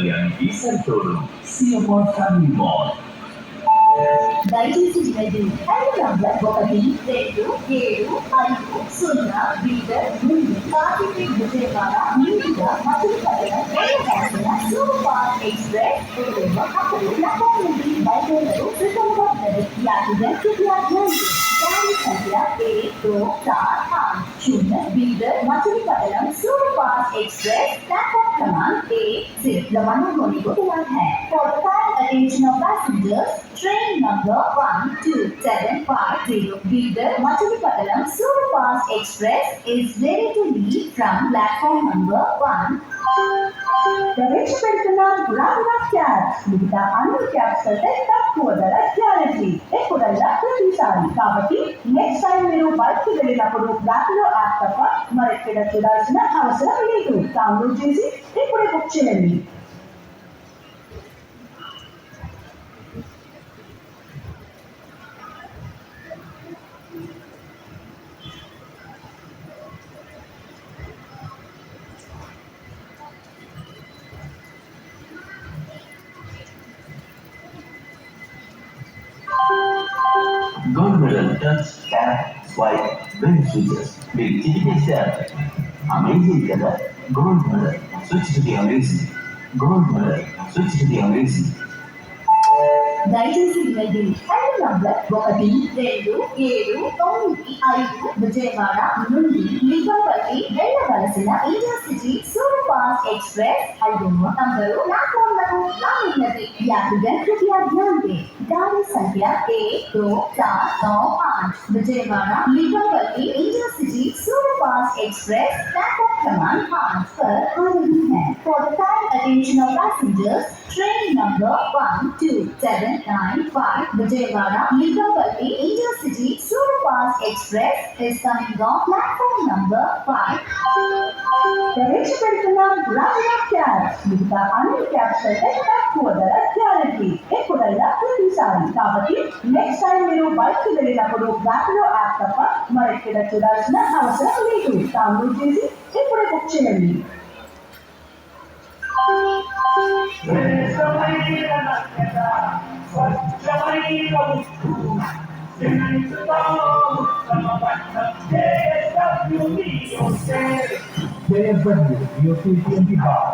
సౌందర్యానికి సరితోడు CMR family mall. దయచేసి వినండి. ఐదు నంబర్ 1, 2, 7, 5, 0 బీదర్ నుండి కాకిపేట విజయవాడ మీదుగా మధురపట్నం వెళ్ళవలసిన సూపర్ ఎక్స్ప్రెస్ అప్పుడు లక్నో నుండి బయలుదేరు సికింద్రాబాద్ యాత్రికుల गाड़ी संख्या 1, 2, 4, 5 शून्य Bidar Machilipatnam superfast express platform क्रमांक 1 से रवाना होने को तैयार है। For the kind attention of passengers, train number 12750 Bidar Machilipatnam superfast express is ready to leave from platform number 1. ప్రవేశపెడుతున్నాం గులాబీ క్యాబ్స్. మిగతా అన్ని క్యాబ్స్ కంటే తక్కువ ధర గ్యారెంటీ, ఎప్పుడైనా ప్రతిసారి. కాబట్టి నెక్స్ట్ టైం మీరు బయటకు వెళ్ళినప్పుడు రాపిడో యాప్ తప్ప మరెక్కడ చూడాల్సిన అవసరం లేదు. డౌన్లోడ్ చేసి ఇప్పుడే బుక్ చేయండి. Gold medal touch, tap, swipe, win switches. Big ticket amazing కదా. Gold medal switch to the amazing. Gold medal switch to the amazing. దయచేసి వినండి. ఐదు నంబర్ 1, 2, 7, 9, 5 విజయవాడ నుండి లింగంపల్లి వెళ్ళవలసిన intercity super fast express 5 number ప్లాట్ఫామ్లకు రానున్నది. यात्रीगण कृपया ध्यान दें. गाड़ी संख्या 1, 2, 4, 9, 5 Vijayawada Lingampalli intercity superfast express platform क्रमांक 5 पर आ रही है। For the kind attention of passengers, train number 12795 Vijayawada Linkapalli Intercity Superfast Express is coming on platform number 5. ప్రవేశపెడుతున్నాం గులాబీ క్యాబ్స్. మిగతా అన్ని క్యాబ్స్ కంటే తక్కువ ధర గ్యారెంటీ, ఎప్పుడైనా ప్రతిసారి. కాబట్టి నెక్స్ట్ టైం మీరు బయటకు వెళ్ళినప్పుడు రాపిడో యాప్ తప్ప మరెక్కడ చూడాల్సిన అవసరం లేదు. డౌన్లోడ్ చేసి ఇప్పుడే బుక్ చేయండి. JSW, your city and Bihar.